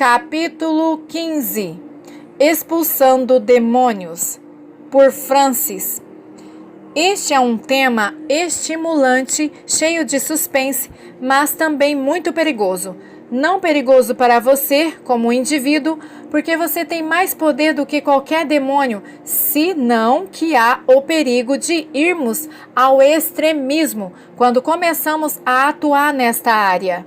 Capítulo 15. Expulsando demônios, por Francis. Este é um tema estimulante, cheio de suspense, mas também muito perigoso. Não perigoso para você, como indivíduo, porque você tem mais poder do que qualquer demônio, senão que há o perigo de irmos ao extremismo quando começamos a atuar nesta área.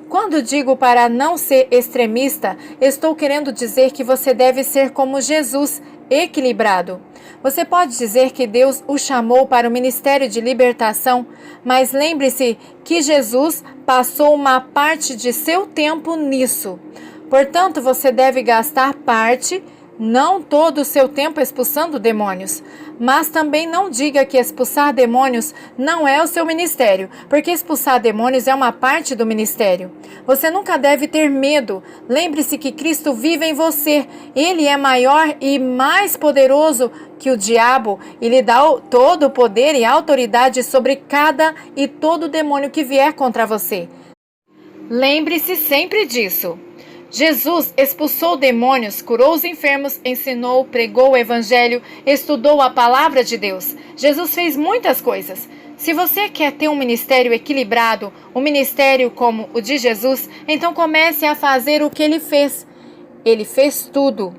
Quando digo para não ser extremista, estou querendo dizer que você deve ser como Jesus, equilibrado. Você pode dizer que Deus o chamou para o ministério de libertação, mas lembre-se que Jesus passou uma parte de seu tempo nisso. Portanto, você deve gastar parte, não todo o seu tempo expulsando demônios. Mas também não diga que expulsar demônios não é o seu ministério, porque expulsar demônios é uma parte do ministério. Você nunca deve ter medo. Lembre-se que Cristo vive em você. Ele é maior e mais poderoso que o diabo e lhe dá todo o poder e autoridade sobre cada e todo demônio que vier contra você. Lembre-se sempre disso. Jesus expulsou demônios, curou os enfermos, ensinou, pregou o evangelho, estudou a palavra de Deus. Jesus fez muitas coisas. Se você quer ter um ministério equilibrado, um ministério como o de Jesus, então comece a fazer o que ele fez. Ele fez tudo.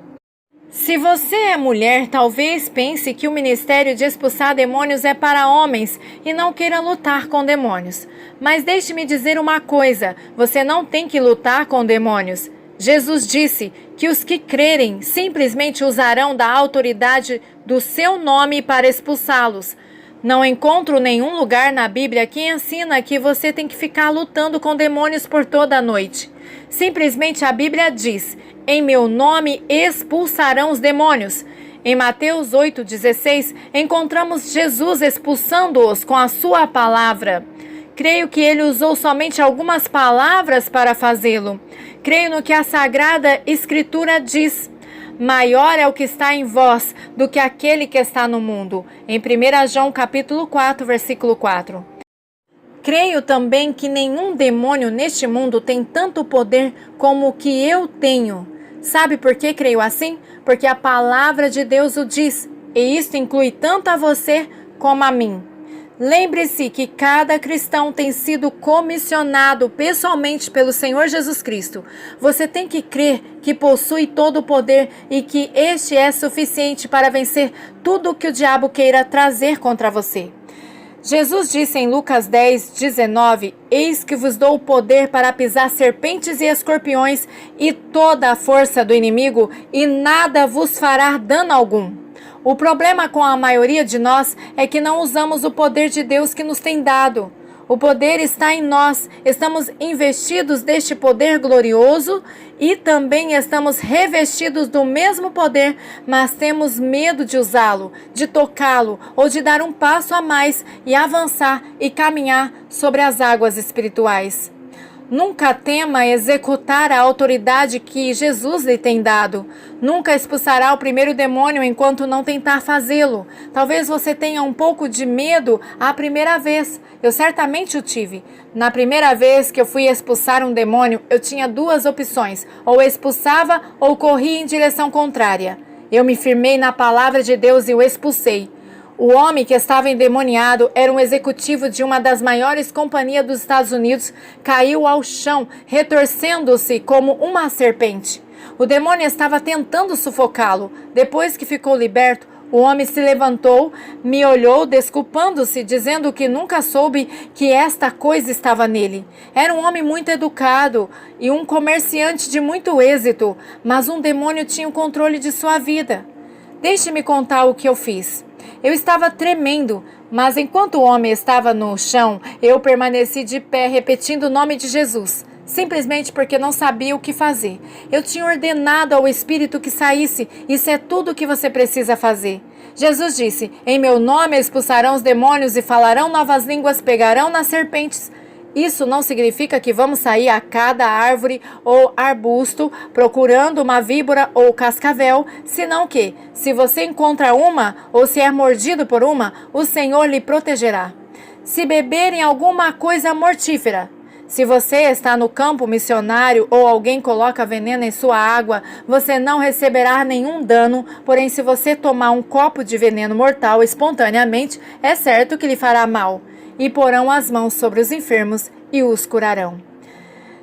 Se você é mulher, talvez pense que o ministério de expulsar demônios é para homens e não queira lutar com demônios. Mas deixe-me dizer uma coisa, você não tem que lutar com demônios. Jesus disse que os que crerem simplesmente usarão da autoridade do seu nome para expulsá-los. Não encontro nenhum lugar na Bíblia que ensina que você tem que ficar lutando com demônios por toda a noite. Simplesmente a Bíblia diz: em meu nome expulsarão os demônios. Em Mateus 8,16, encontramos Jesus expulsando-os com a sua palavra. Creio que ele usou somente algumas palavras para fazê-lo. Creio no que a Sagrada Escritura diz. Maior é o que está em vós do que aquele que está no mundo. Em 1 João capítulo 4, versículo 4. Creio também que nenhum demônio neste mundo tem tanto poder como o que eu tenho. Sabe por que creio assim? Porque a palavra de Deus o diz, e isto inclui tanto a você como a mim. Lembre-se que cada cristão tem sido comissionado pessoalmente pelo Senhor Jesus Cristo. Você tem que crer que possui todo o poder e que este é suficiente para vencer tudo o que o diabo queira trazer contra você. Jesus disse em Lucas 10:19, eis que vos dou o poder para pisar serpentes e escorpiões e toda a força do inimigo, e nada vos fará dano algum. O problema com a maioria de nós é que não usamos o poder de Deus que nos tem dado. O poder está em nós, estamos investidos deste poder glorioso e também estamos revestidos do mesmo poder, mas temos medo de usá-lo, de tocá-lo ou de dar um passo a mais e avançar e caminhar sobre as águas espirituais. Nunca tema executar a autoridade que Jesus lhe tem dado. Nunca expulsará o primeiro demônio enquanto não tentar fazê-lo. Talvez você tenha um pouco de medo a primeira vez. Eu certamente o tive. Na primeira vez que eu fui expulsar um demônio, eu tinha duas opções. Ou expulsava ou corria em direção contrária. Eu me firmei na palavra de Deus e o expulsei. O homem que estava endemoniado era um executivo de uma das maiores companhias dos Estados Unidos, caiu ao chão, retorcendo-se como uma serpente. O demônio estava tentando sufocá-lo. Depois que ficou liberto, o homem se levantou, me olhou, desculpando-se, dizendo que nunca soube que esta coisa estava nele. Era um homem muito educado e um comerciante de muito êxito, mas um demônio tinha o controle de sua vida. Deixe-me contar o que eu fiz. Eu estava tremendo, mas enquanto o homem estava no chão, eu permaneci de pé repetindo o nome de Jesus, simplesmente porque não sabia o que fazer. Eu tinha ordenado ao Espírito que saísse, isso é tudo o que você precisa fazer. Jesus disse, em meu nome expulsarão os demônios e falarão novas línguas, pegarão nas serpentes. Isso não significa que vamos sair a cada árvore ou arbusto procurando uma víbora ou cascavel, senão que, se você encontra uma ou se é mordido por uma, o Senhor lhe protegerá. Se beberem alguma coisa mortífera, Se você está no campo missionário ou alguém coloca veneno em sua água, você não receberá nenhum dano, porém se você tomar um copo de veneno mortal espontaneamente, é certo que lhe fará mal. E porão as mãos sobre os enfermos e os curarão.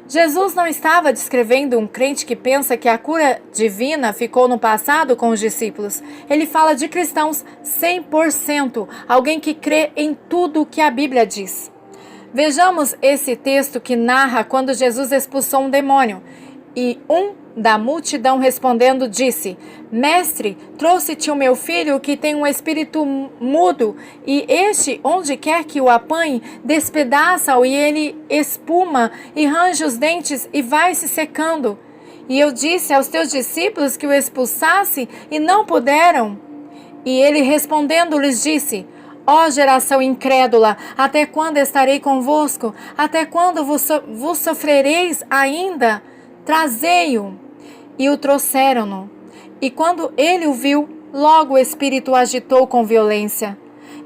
Jesus não estava descrevendo um crente que pensa que a cura divina ficou no passado com os discípulos. Ele fala de cristãos 100%, alguém que crê em tudo o que a Bíblia diz. Vejamos esse texto que narra quando Jesus expulsou um demônio. E da multidão respondendo disse: Mestre, trouxe-te o meu filho que tem um espírito mudo, e este, onde quer que o apanhe, despedaça-o e ele espuma e range os dentes e vai se secando. E eu disse aos teus discípulos que o expulsasse e não puderam. E ele respondendo lhes disse: Ó geração incrédula, até quando estarei convosco? Até quando vos sofrereis ainda? Trazei-o. E o trouxeram-no. E quando ele o viu, logo o espírito agitou com violência.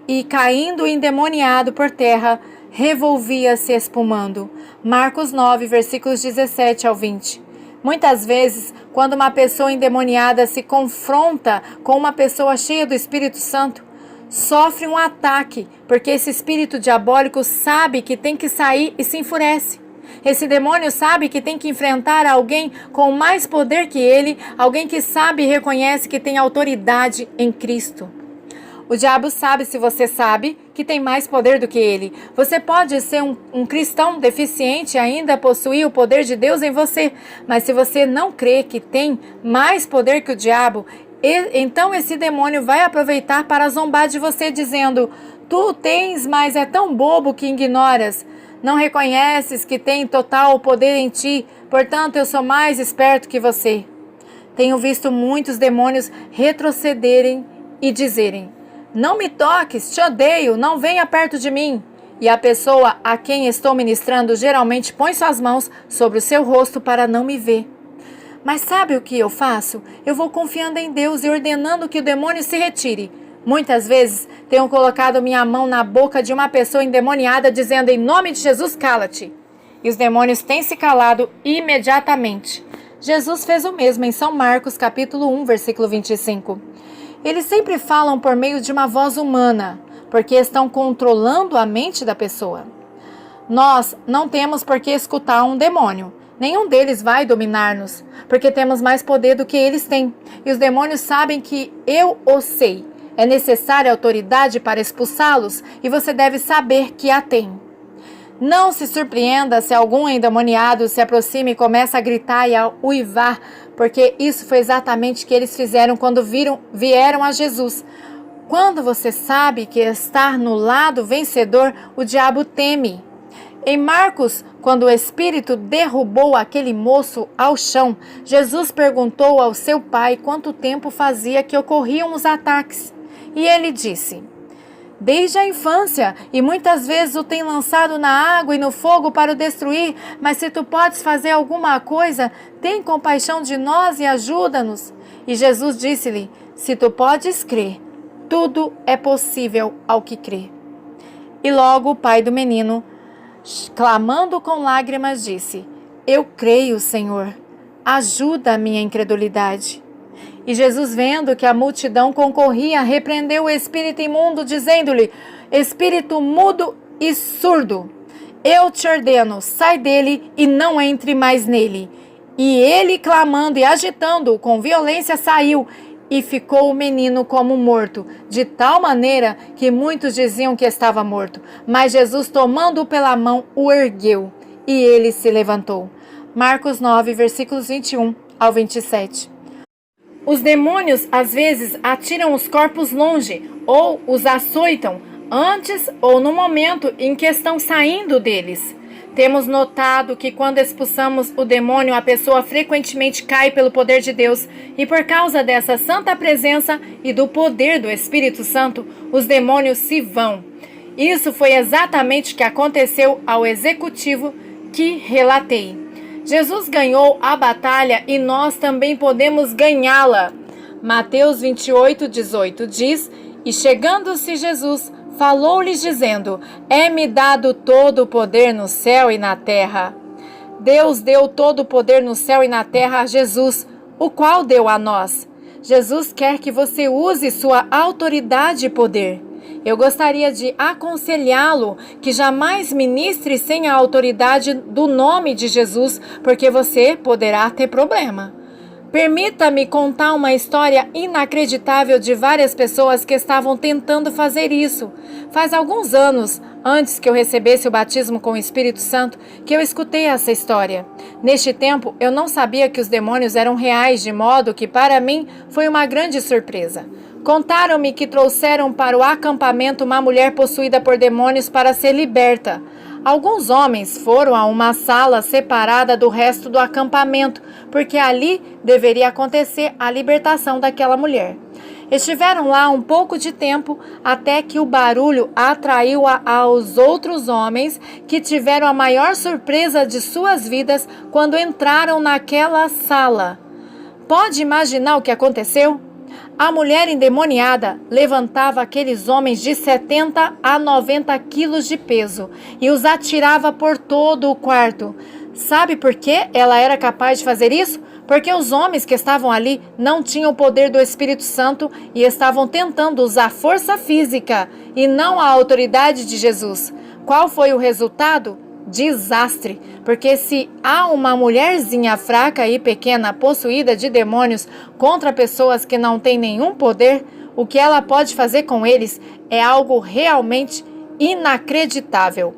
E caindo endemoniado por terra, revolvia-se espumando. Marcos 9, versículos 17 ao 20. Muitas vezes, quando uma pessoa endemoniada se confronta com uma pessoa cheia do Espírito Santo, sofre um ataque, porque esse espírito diabólico sabe que tem que sair e se enfurece. Esse demônio sabe que tem que enfrentar alguém com mais poder que ele, alguém que sabe e reconhece que tem autoridade em Cristo. O diabo sabe, se você sabe, que tem mais poder do que ele. Você pode ser um cristão deficiente e ainda possuir o poder de Deus em você, mas se você não crê que tem mais poder que o diabo, então esse demônio vai aproveitar para zombar de você, dizendo: Tu tens, mas é tão bobo que ignoras. Não reconheces que tem total poder em ti, portanto eu sou mais esperto que você. Tenho visto muitos demônios retrocederem e dizerem: Não me toques, te odeio, não venha perto de mim. E a pessoa a quem estou ministrando geralmente põe suas mãos sobre o seu rosto para não me ver. Mas sabe o que eu faço? Eu vou confiando em Deus e ordenando que o demônio se retire. Muitas vezes tenho colocado minha mão na boca de uma pessoa endemoniada dizendo: Em nome de Jesus, cala-te. E os demônios têm se calado imediatamente. Jesus fez o mesmo em São Marcos, capítulo 1, versículo 25. Eles sempre falam por meio de uma voz humana, porque estão controlando a mente da pessoa. Nós não temos por que escutar um demônio. Nenhum deles vai dominar-nos, porque temos mais poder do que eles têm. E os demônios sabem que eu o sei. É necessária autoridade para expulsá-los, e você deve saber que a tem. Não se surpreenda se algum endemoniado se aproxima e começa a gritar e a uivar, porque isso foi exatamente o que eles fizeram quando vieram a Jesus. Quando você sabe que está no lado vencedor, o diabo teme. Em Marcos, quando o espírito derrubou aquele moço ao chão, Jesus perguntou ao seu pai quanto tempo fazia que ocorriam os ataques. E ele disse: Desde a infância, e muitas vezes o tem lançado na água e no fogo para o destruir, mas se tu podes fazer alguma coisa, tem compaixão de nós e ajuda-nos. E Jesus disse-lhe: Se tu podes crer, tudo é possível ao que crê. E logo o pai do menino, clamando com lágrimas, disse: Eu creio, Senhor, ajuda a minha incredulidade. E Jesus, vendo que a multidão concorria, repreendeu o espírito imundo, dizendo-lhe: Espírito mudo e surdo, eu te ordeno, sai dele e não entre mais nele. E ele, clamando e agitando-o com violência, saiu, e ficou o menino como morto, de tal maneira que muitos diziam que estava morto. Mas Jesus, tomando-o pela mão, o ergueu, e ele se levantou. Marcos 9, versículos 21 ao 27. Os demônios, às vezes, atiram os corpos longe, ou os açoitam, antes ou no momento em que estão saindo deles. Temos notado que quando expulsamos o demônio, a pessoa frequentemente cai pelo poder de Deus, e por causa dessa santa presença e do poder do Espírito Santo, os demônios se vão. Isso foi exatamente o que aconteceu ao executivo que relatei. Jesus ganhou a batalha e nós também podemos ganhá-la. Mateus 28, 18 diz: E chegando-se Jesus, falou-lhes dizendo: é-me dado todo o poder no céu e na terra. Deus deu todo o poder no céu e na terra a Jesus, o qual deu a nós. Jesus quer que você use sua autoridade e poder. Eu gostaria de aconselhá-lo que jamais ministre sem a autoridade do nome de Jesus, porque você poderá ter problema. Permita-me contar uma história inacreditável de várias pessoas que estavam tentando fazer isso. Faz alguns anos, antes que eu recebesse o batismo com o Espírito Santo, que eu escutei essa história. Neste tempo, eu não sabia que os demônios eram reais, de modo que para mim foi uma grande surpresa. Contaram-me que trouxeram para o acampamento uma mulher possuída por demônios para ser liberta. Alguns homens foram a uma sala separada do resto do acampamento, porque ali deveria acontecer a libertação daquela mulher. Estiveram lá um pouco de tempo, até que o barulho atraiu aos outros homens, que tiveram a maior surpresa de suas vidas quando entraram naquela sala. Pode imaginar o que aconteceu? A mulher endemoniada levantava aqueles homens de 70 a 90 quilos de peso e os atirava por todo o quarto. Sabe por que ela era capaz de fazer isso? Porque os homens que estavam ali não tinham o poder do Espírito Santo e estavam tentando usar força física e não a autoridade de Jesus. Qual foi o resultado? Desastre, porque se há uma mulherzinha fraca e pequena possuída de demônios contra pessoas que não têm nenhum poder, o que ela pode fazer com eles é algo realmente inacreditável.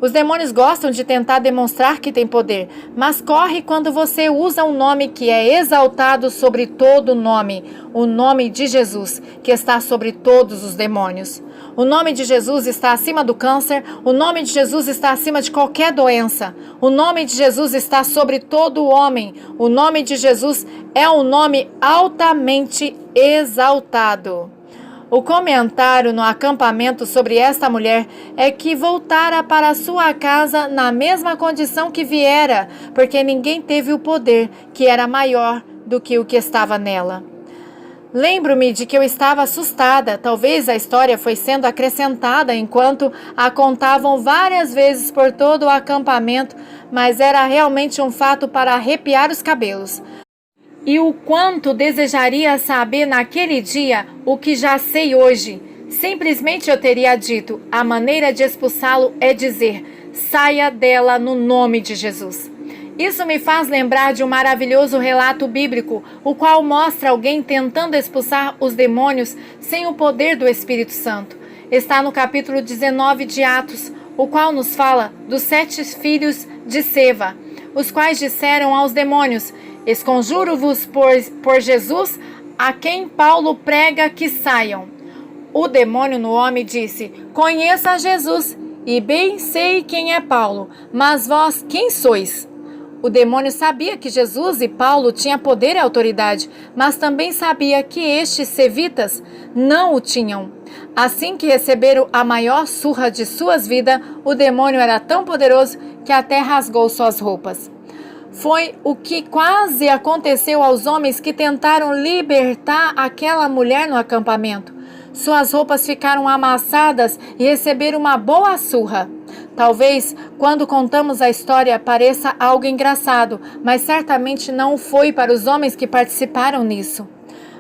Os demônios gostam de tentar demonstrar que tem poder, mas corre quando você usa um nome que é exaltado sobre todo nome, o nome de Jesus, que está sobre todos os demônios. O nome de Jesus está acima do câncer, o nome de Jesus está acima de qualquer doença, o nome de Jesus está sobre todo homem, o nome de Jesus é um nome altamente exaltado. O comentário no acampamento sobre esta mulher é que voltara para sua casa na mesma condição que viera, porque ninguém teve o poder que era maior do que o que estava nela. Lembro-me de que eu estava assustada. Talvez a história foi sendo acrescentada enquanto a contavam várias vezes por todo o acampamento, mas era realmente um fato para arrepiar os cabelos. E o quanto desejaria saber naquele dia o que já sei hoje. Simplesmente eu teria dito: a maneira de expulsá-lo é dizer: saia dela no nome de Jesus. Isso me faz lembrar de um maravilhoso relato bíblico, o qual mostra alguém tentando expulsar os demônios sem o poder do Espírito Santo. Está no capítulo 19 de Atos, o qual nos fala dos 7 filhos de Seva, os quais disseram aos demônios: esconjuro-vos por Jesus, a quem Paulo prega, que saiam. O demônio no homem disse: conheça Jesus, e bem sei quem é Paulo, mas vós quem sois? O demônio sabia que Jesus e Paulo tinham poder e autoridade, mas também sabia que estes sevitas não o tinham. Assim que receberam a maior surra de suas vidas, o demônio era tão poderoso que até rasgou suas roupas. Foi o que quase aconteceu aos homens que tentaram libertar aquela mulher no acampamento. Suas roupas ficaram amassadas e receberam uma boa surra. Talvez, quando contamos a história, pareça algo engraçado, mas certamente não foi para os homens que participaram nisso.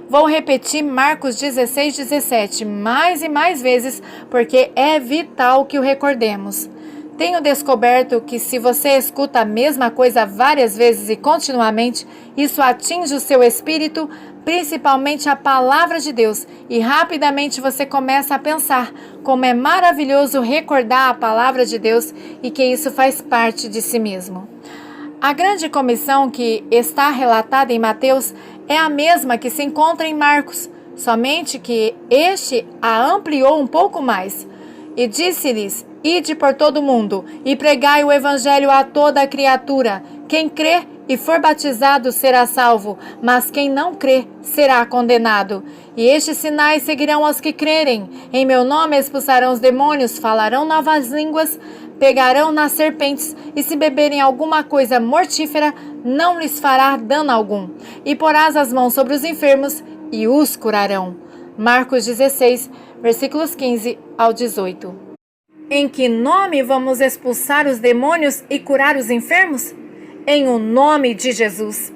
Vou repetir Marcos 16:17 mais e mais vezes, porque é vital que o recordemos. Tenho descoberto que se você escuta a mesma coisa várias vezes e continuamente, isso atinge o seu espírito, principalmente a palavra de Deus, e rapidamente você começa a pensar como é maravilhoso recordar a palavra de Deus e que isso faz parte de si mesmo. A grande comissão que está relatada em Mateus é a mesma que se encontra em Marcos, somente que este a ampliou um pouco mais. E disse-lhes: ide por todo o mundo e pregai o evangelho a toda a criatura. Quem crê e for batizado será salvo, mas quem não crê será condenado. E estes sinais seguirão aos que crerem. Em meu nome expulsarão os demônios, falarão novas línguas, pegarão nas serpentes, e se beberem alguma coisa mortífera, não lhes fará dano algum. E porás as mãos sobre os enfermos, e os curarão. Marcos 16, versículos 15 ao 18. Em que nome vamos expulsar os demônios e curar os enfermos? Em o nome de Jesus.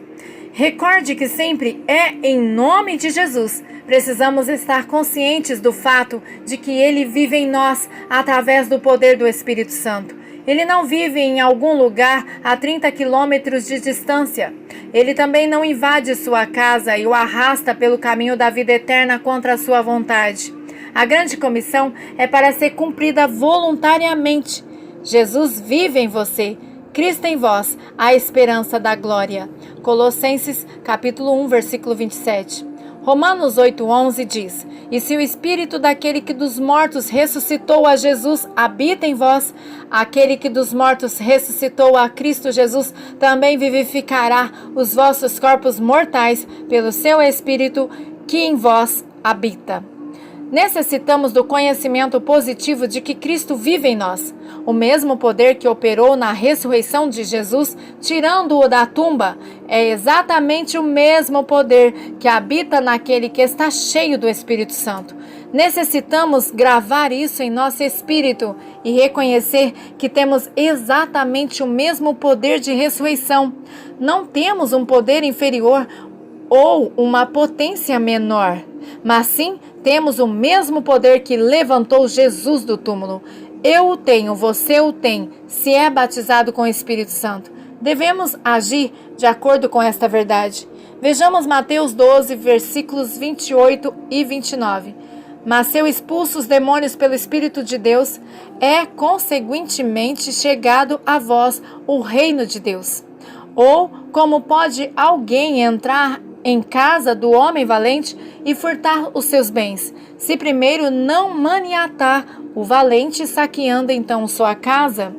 Recorde que sempre é em nome de Jesus. Precisamos estar conscientes do fato de que Ele vive em nós através do poder do Espírito Santo. Ele não vive em algum lugar a 30 quilômetros de distância. Ele também não invade sua casa e o arrasta pelo caminho da vida eterna contra a sua vontade. A grande comissão é para ser cumprida voluntariamente. Jesus vive em você. Cristo em vós, a esperança da glória. Colossenses capítulo 1, versículo 27. Romanos 8,11 diz: E se o Espírito daquele que dos mortos ressuscitou a Jesus habita em vós, aquele que dos mortos ressuscitou a Cristo Jesus também vivificará os vossos corpos mortais pelo seu Espírito que em vós habita. Necessitamos do conhecimento positivo de que Cristo vive em nós. O mesmo poder que operou na ressurreição de Jesus, tirando-o da tumba, é exatamente o mesmo poder que habita naquele que está cheio do Espírito Santo. Necessitamos gravar isso em nosso espírito e reconhecer que temos exatamente o mesmo poder de ressurreição. Não temos um poder inferior ou uma potência menor, mas sim temos o mesmo poder que levantou Jesus do túmulo. Eu o tenho, você o tem, se é batizado com o Espírito Santo. Devemos agir de acordo com esta verdade. Vejamos Mateus 12, versículos 28 e 29. Mas se eu expulso os demônios pelo Espírito de Deus, é consequentemente chegado a vós o reino de Deus. Ou como pode alguém entrar em casa do homem valente e furtar os seus bens, se primeiro não maniatar o valente, saqueando então sua casa?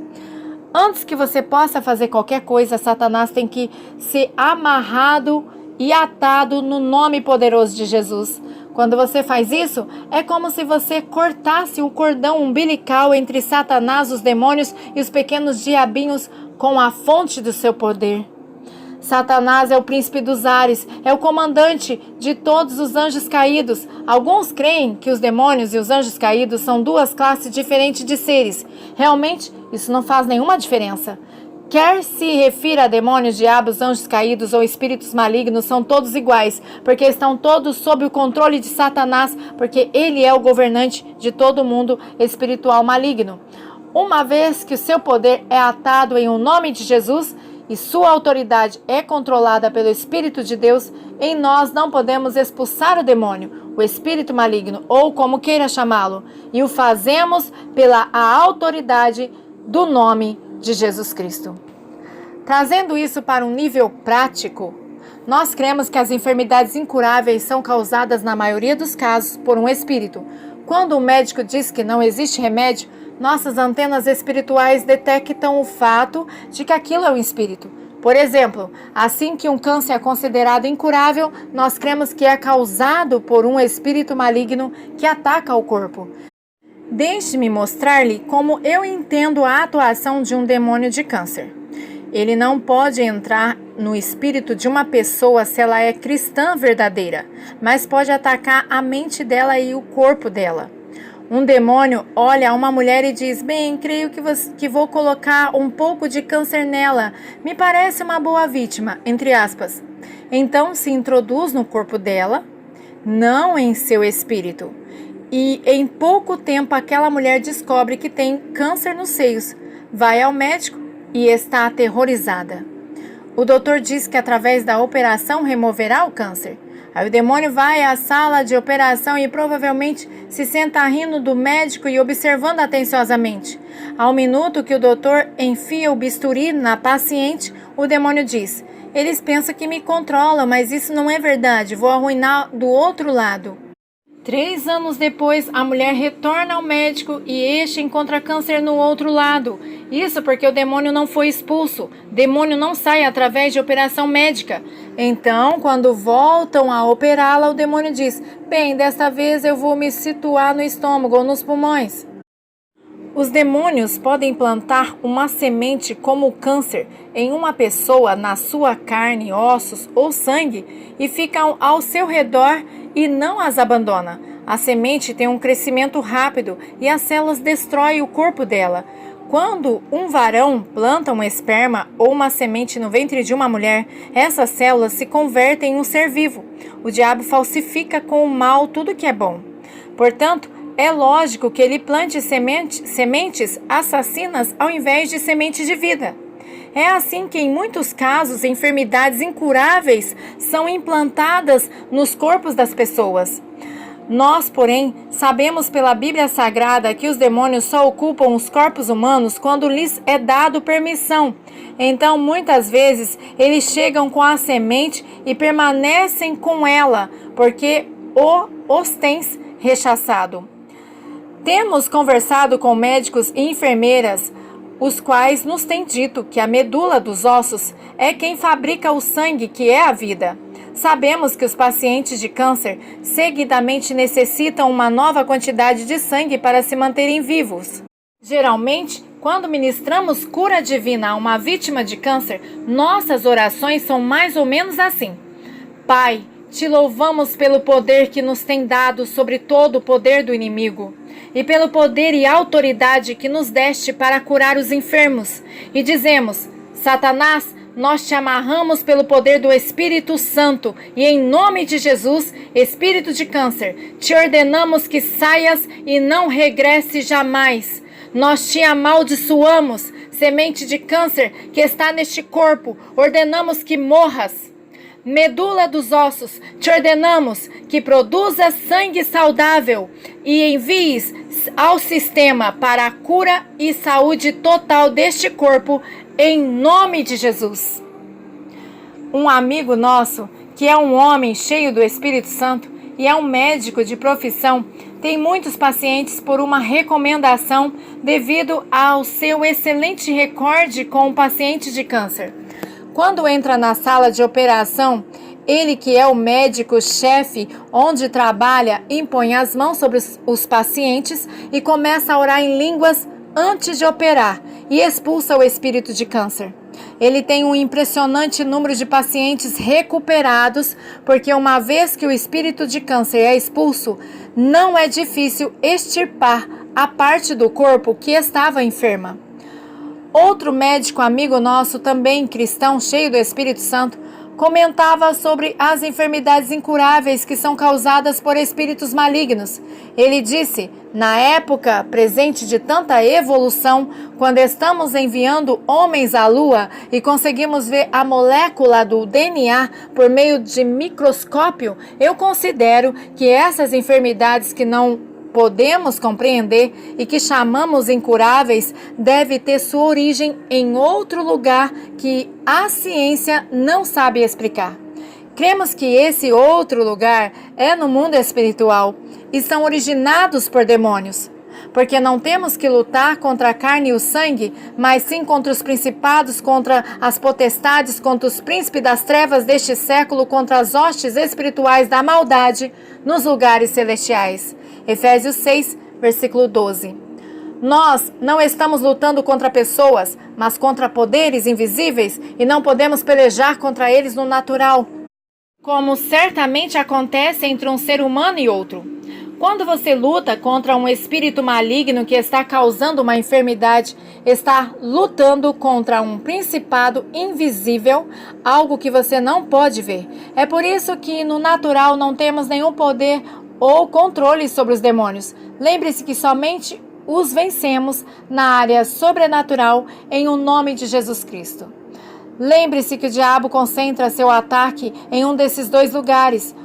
Antes que você possa fazer qualquer coisa, Satanás tem que ser amarrado e atado no nome poderoso de Jesus. Quando você faz isso, é como se você cortasse o cordão umbilical entre Satanás, os demônios e os pequenos diabinhos com a fonte do seu poder. Satanás é o príncipe dos ares, é o comandante de todos os anjos caídos. Alguns creem que os demônios e os anjos caídos são duas classes diferentes de seres. Realmente, isso não faz nenhuma diferença. Quer se refira a demônios, diabos, anjos caídos ou espíritos malignos, são todos iguais, porque estão todos sob o controle de Satanás, porque ele é o governante de todo mundo espiritual maligno. Uma vez que o seu poder é atado em o nome de Jesus, e sua autoridade é controlada pelo Espírito de Deus, em nós não podemos expulsar o demônio, o espírito maligno, ou como queira chamá-lo, e o fazemos pela autoridade do nome de Jesus Cristo. Trazendo isso para um nível prático, nós cremos que as enfermidades incuráveis são causadas, na maioria dos casos, por um espírito. Quando o médico diz que não existe remédio, nossas antenas espirituais detectam o fato de que aquilo é um espírito. Por exemplo, assim que um câncer é considerado incurável, nós cremos que é causado por um espírito maligno que ataca o corpo. Deixe-me mostrar-lhe como eu entendo a atuação de um demônio de câncer. Ele não pode entrar no espírito de uma pessoa se ela é cristã verdadeira, mas pode atacar a mente dela e o corpo dela. Um demônio olha a uma mulher e diz: bem, creio que vou colocar um pouco de câncer nela. Me parece uma boa vítima, entre aspas. Então se introduz no corpo dela, não em seu espírito. E em pouco tempo aquela mulher descobre que tem câncer nos seios. Vai ao médico e está aterrorizada. O doutor diz que através da operação removerá o câncer. Aí o demônio vai à sala de operação e provavelmente se senta rindo do médico e observando atenciosamente. Ao minuto que o doutor enfia o bisturi na paciente, o demônio diz: eles pensam que me controlam, mas isso não é verdade, vou arruinar do outro lado. 3 anos depois, a mulher retorna ao médico e este encontra câncer no outro lado. Isso porque o demônio não foi expulso. Demônio não sai através de operação médica. Então, quando voltam a operá-la, o demônio diz: bem, desta vez eu vou me situar no estômago ou nos pulmões. Os demônios podem plantar uma semente como o câncer em uma pessoa, na sua carne, ossos ou sangue, e ficam ao seu redor e não as abandona. A semente tem um crescimento rápido e as células destroem o corpo dela. Quando um varão planta um esperma ou uma semente no ventre de uma mulher, essas células se convertem em um ser vivo. O diabo falsifica com o mal tudo que é bom. Portanto, é lógico que ele plante sementes assassinas ao invés de sementes de vida. É assim que, em muitos casos, enfermidades incuráveis são implantadas nos corpos das pessoas. Nós, porém, sabemos pela Bíblia Sagrada que os demônios só ocupam os corpos humanos quando lhes é dado permissão. Então, muitas vezes, eles chegam com a semente e permanecem com ela, porque os tens rechaçado. Temos conversado com médicos e enfermeiras, os quais nos têm dito que a medula dos ossos é quem fabrica o sangue, que é a vida. Sabemos que os pacientes de câncer seguidamente necessitam uma nova quantidade de sangue para se manterem vivos. Geralmente, quando ministramos cura divina a uma vítima de câncer, nossas orações são mais ou menos assim: Pai, te louvamos pelo poder que nos tem dado sobre todo o poder do inimigo, e pelo poder e autoridade que nos deste para curar os enfermos. E dizemos: Satanás, nós te amarramos pelo poder do Espírito Santo e em nome de Jesus, espírito de câncer, te ordenamos que saias e não regresse jamais. Nós te amaldiçoamos, semente de câncer que está neste corpo, ordenamos que morras. Medula dos ossos, te ordenamos que produza sangue saudável e envies ao sistema para a cura e saúde total deste corpo, em nome de Jesus. Um amigo nosso, que é um homem cheio do Espírito Santo e é um médico de profissão, tem muitos pacientes por uma recomendação devido ao seu excelente recorde com o paciente de câncer. Quando entra na sala de operação, ele, que é o médico-chefe onde trabalha, impõe as mãos sobre os pacientes e começa a orar em línguas antes de operar e expulsa o espírito de câncer. Ele tem um impressionante número de pacientes recuperados, porque uma vez que o espírito de câncer é expulso, não é difícil extirpar a parte do corpo que estava enferma. Outro médico amigo nosso, também cristão, cheio do Espírito Santo, comentava sobre as enfermidades incuráveis que são causadas por espíritos malignos. Ele disse: na época presente de tanta evolução, quando estamos enviando homens à Lua e conseguimos ver a molécula do DNA por meio de microscópio, eu considero que essas enfermidades que não podemos compreender e que chamamos incuráveis deve ter sua origem em outro lugar que a ciência não sabe explicar. Cremos que esse outro lugar é no mundo espiritual e são originados por demônios, porque não temos que lutar contra a carne e o sangue, mas sim contra os principados, contra as potestades, contra os príncipes das trevas deste século, contra as hostes espirituais da maldade nos lugares celestiais. Efésios 6, versículo 12. Nós não estamos lutando contra pessoas, mas contra poderes invisíveis, e não podemos pelejar contra eles no natural, como certamente acontece entre um ser humano e outro. Quando você luta contra um espírito maligno que está causando uma enfermidade, está lutando contra um principado invisível, algo que você não pode ver. É por isso que no natural não temos nenhum poder ou controle sobre os demônios. Lembre-se que somente os vencemos na área sobrenatural em o nome de Jesus Cristo. Lembre-se que o diabo concentra seu ataque em um desses dois lugares,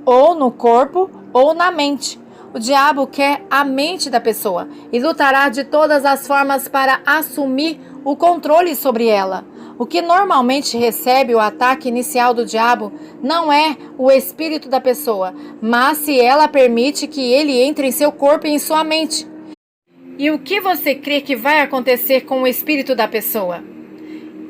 ou no corpo ou na mente. O diabo quer a mente da pessoa e lutará de todas as formas para assumir o controle sobre ela. O que normalmente recebe o ataque inicial do diabo não é o espírito da pessoa, mas se ela permite que ele entre em seu corpo e em sua mente. E o que você crê que vai acontecer com o espírito da pessoa?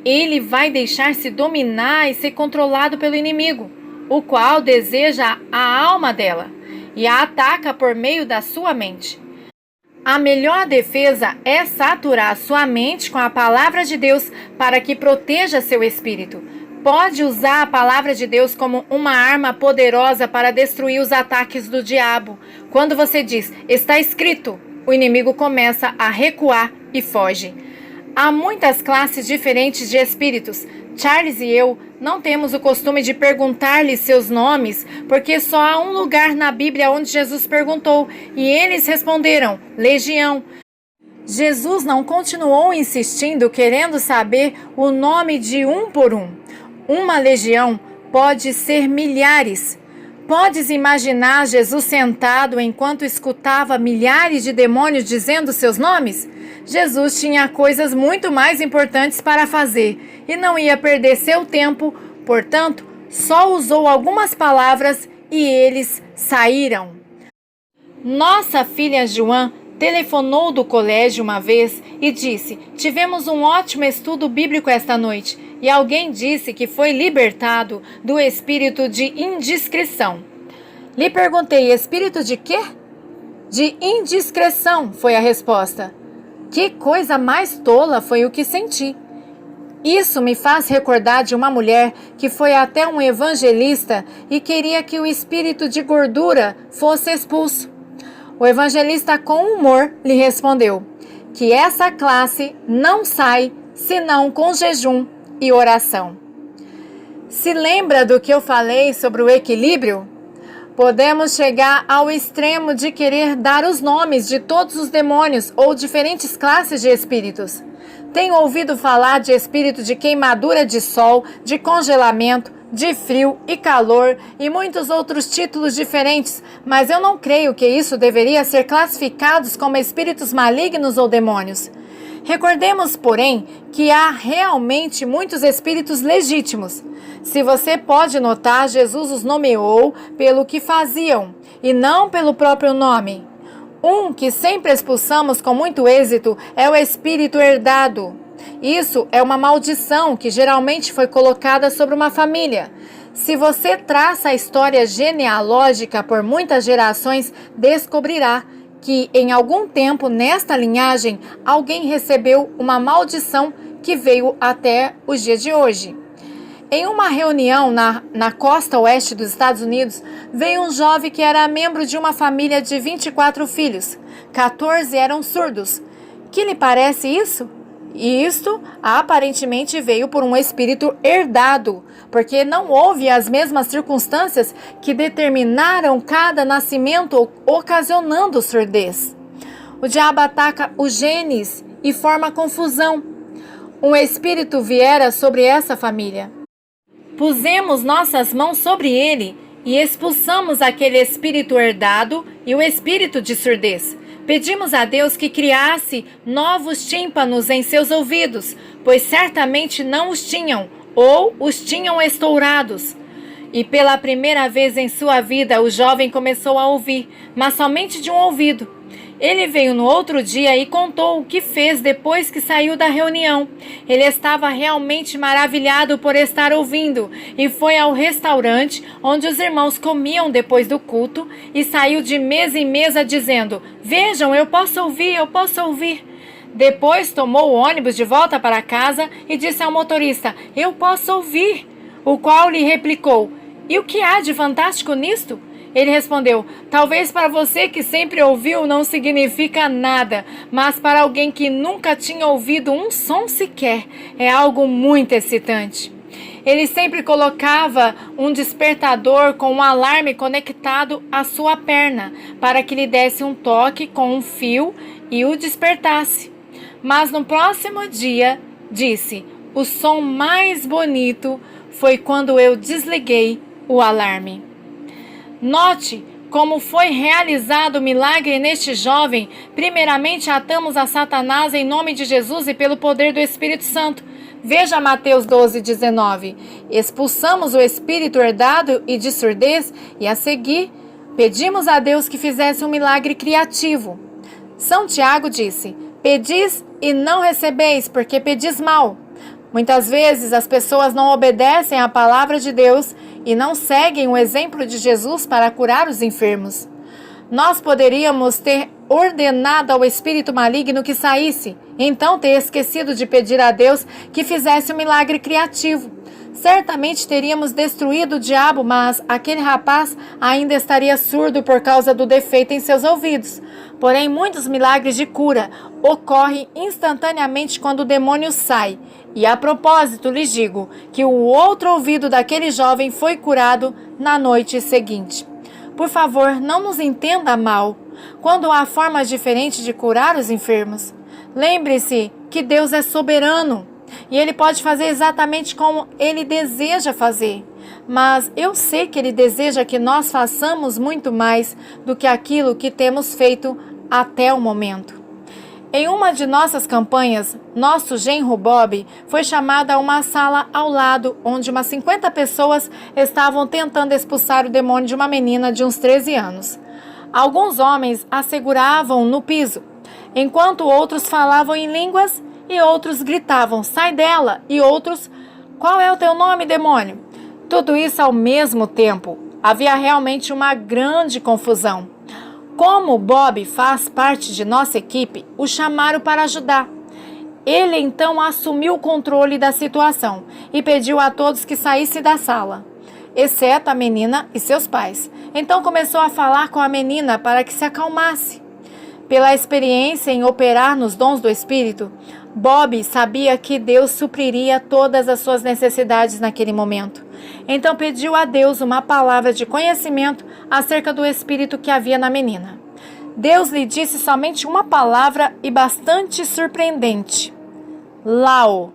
Ele vai deixar-se dominar e ser controlado pelo inimigo, o qual deseja a alma dela e a ataca por meio da sua mente. A melhor defesa é saturar sua mente com a palavra de Deus para que proteja seu espírito. pode usar a palavra de Deus como uma arma poderosa para destruir os ataques do diabo. Quando você diz, está escrito, o inimigo começa a recuar e foge. Há muitas classes diferentes de espíritos. Charles e eu não temos o costume de perguntar-lhes seus nomes, porque só há um lugar na Bíblia onde Jesus perguntou, e eles responderam, legião. Jesus não continuou insistindo, querendo saber o nome de um por um. Uma legião pode ser milhares. Podes imaginar Jesus sentado enquanto escutava milhares de demônios dizendo seus nomes? Jesus tinha coisas muito mais importantes para fazer e não ia perder seu tempo, portanto, só usou algumas palavras e eles saíram. Nossa filha Joan telefonou do colégio uma vez e disse: tivemos um ótimo estudo bíblico esta noite e alguém disse que foi libertado do espírito de indiscrição. Lhe perguntei: espírito de quê? De indiscrição, foi a resposta. Que coisa mais tola, foi o que senti. Isso me faz recordar de uma mulher que foi até um evangelista e queria que o espírito de gordura fosse expulso. O evangelista, com humor, lhe respondeu que essa classe não sai senão com jejum e oração. Se lembra do que eu falei sobre o equilíbrio? Podemos chegar ao extremo de querer dar os nomes de todos os demônios ou diferentes classes de espíritos. Tenho ouvido falar de espírito de queimadura de sol, de congelamento, de frio e calor e muitos outros títulos diferentes, mas eu não creio que isso deveria ser classificados como espíritos malignos ou demônios. Recordemos, porém, que há realmente muitos espíritos legítimos. Se você pode notar, Jesus os nomeou pelo que faziam e não pelo próprio nome. Um que sempre expulsamos com muito êxito é o espírito herdado. Isso é uma maldição que geralmente foi colocada sobre uma família. Se você traça a história genealógica por muitas gerações, descobrirá que em algum tempo nesta linhagem alguém recebeu uma maldição que veio até os dias de hoje. Em uma reunião na costa oeste dos Estados Unidos, veio um jovem que era membro de uma família de 24 filhos. 14 eram surdos. Que lhe parece isso? E isto aparentemente veio por um espírito herdado, porque não houve as mesmas circunstâncias que determinaram cada nascimento, ocasionando surdez. O diabo ataca os genes e forma confusão. Um espírito viera sobre essa família. Pusemos nossas mãos sobre ele e expulsamos aquele espírito herdado e o espírito de surdez. Pedimos a Deus que criasse novos tímpanos em seus ouvidos, pois certamente não os tinham, ou os tinham estourados. E pela primeira vez em sua vida, o jovem começou a ouvir, mas somente de um ouvido. Ele veio no outro dia e contou o que fez depois que saiu da reunião. Ele estava realmente maravilhado por estar ouvindo e foi ao restaurante onde os irmãos comiam depois do culto e saiu de mesa em mesa dizendo: vejam, eu posso ouvir, eu posso ouvir. Depois tomou o ônibus de volta para casa e disse ao motorista: eu posso ouvir. O qual lhe replicou: e o que há de fantástico nisto? Ele respondeu: talvez para você que sempre ouviu não significa nada, mas para alguém que nunca tinha ouvido um som sequer, é algo muito excitante. Ele sempre colocava um despertador com um alarme conectado à sua perna, para que lhe desse um toque com um fio e o despertasse. Mas no próximo dia, disse, o som mais bonito foi quando eu desliguei o alarme. Note como foi realizado o milagre neste jovem. Primeiramente, atamos a Satanás em nome de Jesus e pelo poder do Espírito Santo. Veja Mateus 12:19. Expulsamos o espírito herdado e de surdez e, a seguir, pedimos a Deus que fizesse um milagre criativo. São Tiago disse: pedis e não recebeis, porque pedis mal. Muitas vezes as pessoas não obedecem à palavra de Deus e não seguem o exemplo de Jesus para curar os enfermos. Nós poderíamos ter ordenado ao espírito maligno que saísse, então ter esquecido de pedir a Deus que fizesse um milagre criativo. certamente teríamos destruído o diabo, mas aquele rapaz ainda estaria surdo por causa do defeito em seus ouvidos. Porém, muitos milagres de cura ocorrem instantaneamente quando o demônio sai. E a propósito, lhes digo que o outro ouvido daquele jovem foi curado na noite seguinte. Por favor, não nos entenda mal quando há formas diferentes de curar os enfermos. Lembre-se que Deus é soberano e Ele pode fazer exatamente como Ele deseja fazer. Mas eu sei que Ele deseja que nós façamos muito mais do que aquilo que temos feito até o momento. Em uma de nossas campanhas, nosso genro Bob foi chamado a uma sala ao lado, onde umas 50 pessoas estavam tentando expulsar o demônio de uma menina de uns 13 anos. Alguns homens a seguravam no piso, enquanto outros falavam em línguas e outros gritavam, sai dela, e outros, qual é o teu nome, demônio? Tudo isso ao mesmo tempo. Havia realmente uma grande confusão. Como Bob faz parte de nossa equipe, o chamaram para ajudar. Ele então assumiu o controle da situação e pediu a todos que saíssem da sala, exceto a menina e seus pais. Então começou a falar com a menina para que se acalmasse. Pela experiência em operar nos dons do Espírito, Bob sabia que Deus supriria todas as suas necessidades naquele momento. Então pediu a Deus uma palavra de conhecimento acerca do Espírito que havia na menina. Deus lhe disse somente uma palavra e bastante surpreendente: Lao.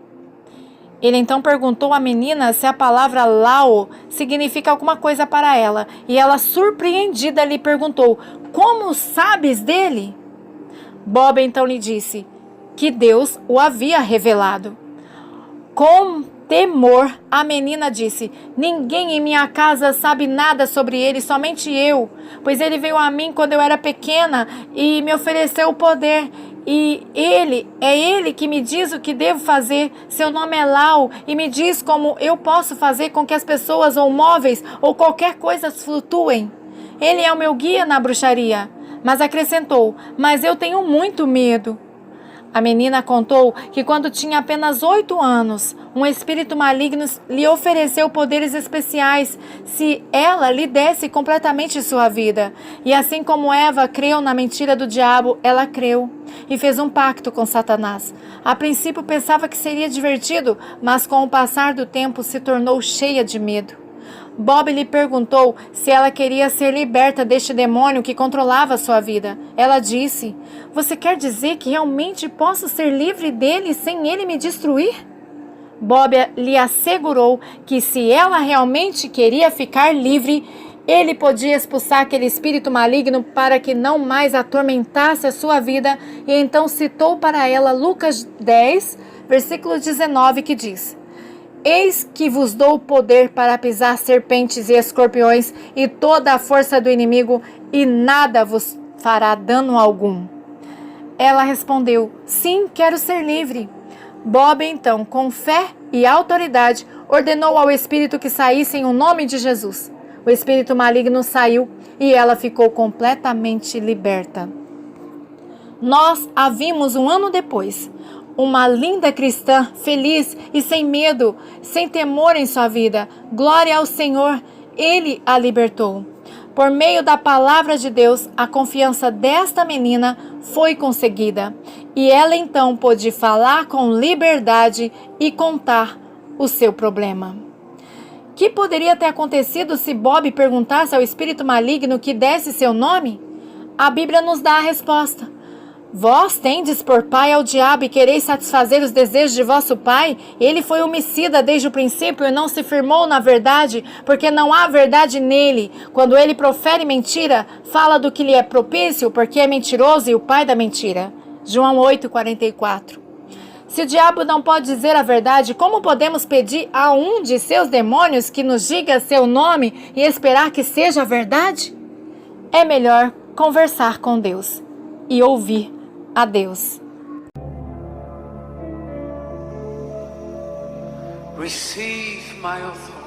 Ele então perguntou à menina se a palavra Lao significa alguma coisa para ela, e ela, surpreendida, lhe perguntou: como sabes dele? Bob então lhe disse que Deus o havia revelado. Com temor, a menina disse: ninguém em minha casa sabe nada sobre ele, somente eu, pois ele veio a mim quando eu era pequena e me ofereceu o poder. E ele que me diz o que devo fazer. Seu nome é Lao e me diz como eu posso fazer com que as pessoas ou móveis ou qualquer coisa flutuem. Ele é o meu guia na bruxaria. Mas acrescentou: mas eu tenho muito medo. A menina contou que quando tinha apenas 8 anos, um espírito maligno lhe ofereceu poderes especiais se ela lhe desse completamente sua vida. E assim como Eva creu na mentira do diabo, ela creu e fez um pacto com Satanás. A princípio pensava que seria divertido, mas com o passar do tempo se tornou cheia de medo. Bob lhe perguntou se ela queria ser liberta deste demônio que controlava sua vida. Ela disse: você quer dizer que realmente posso ser livre dele sem ele me destruir? Bob lhe assegurou que se ela realmente queria ficar livre, ele podia expulsar aquele espírito maligno para que não mais atormentasse a sua vida, e então citou para ela Lucas 10, versículo 19, que diz: eis que vos dou poder para pisar serpentes e escorpiões e toda a força do inimigo, e nada vos fará dano algum. Ela respondeu: sim, quero ser livre. Bob então, com fé e autoridade, ordenou ao espírito que saísse em nome de Jesus. O espírito maligno saiu e ela ficou completamente liberta. Nós a vimos um ano depois. Uma linda cristã, feliz e sem medo, sem temor em sua vida. Glória ao Senhor, Ele a libertou. Por meio da palavra de Deus, a confiança desta menina foi conseguida. E ela então pôde falar com liberdade e contar o seu problema. Que poderia ter acontecido se Bob perguntasse ao espírito maligno que desse seu nome? A Bíblia nos dá a resposta. Vós tendes por pai ao diabo e quereis satisfazer os desejos de vosso pai? Ele foi homicida desde o princípio e não se firmou na verdade, porque não há verdade nele. Quando ele profere mentira, fala do que lhe é propício, porque é mentiroso e o pai da mentira. João 8,44. Se o diabo não pode dizer a verdade, como podemos pedir a um de seus demônios que nos diga seu nome e esperar que seja a verdade? É melhor conversar com Deus e ouvir a Deus. Receive my authority.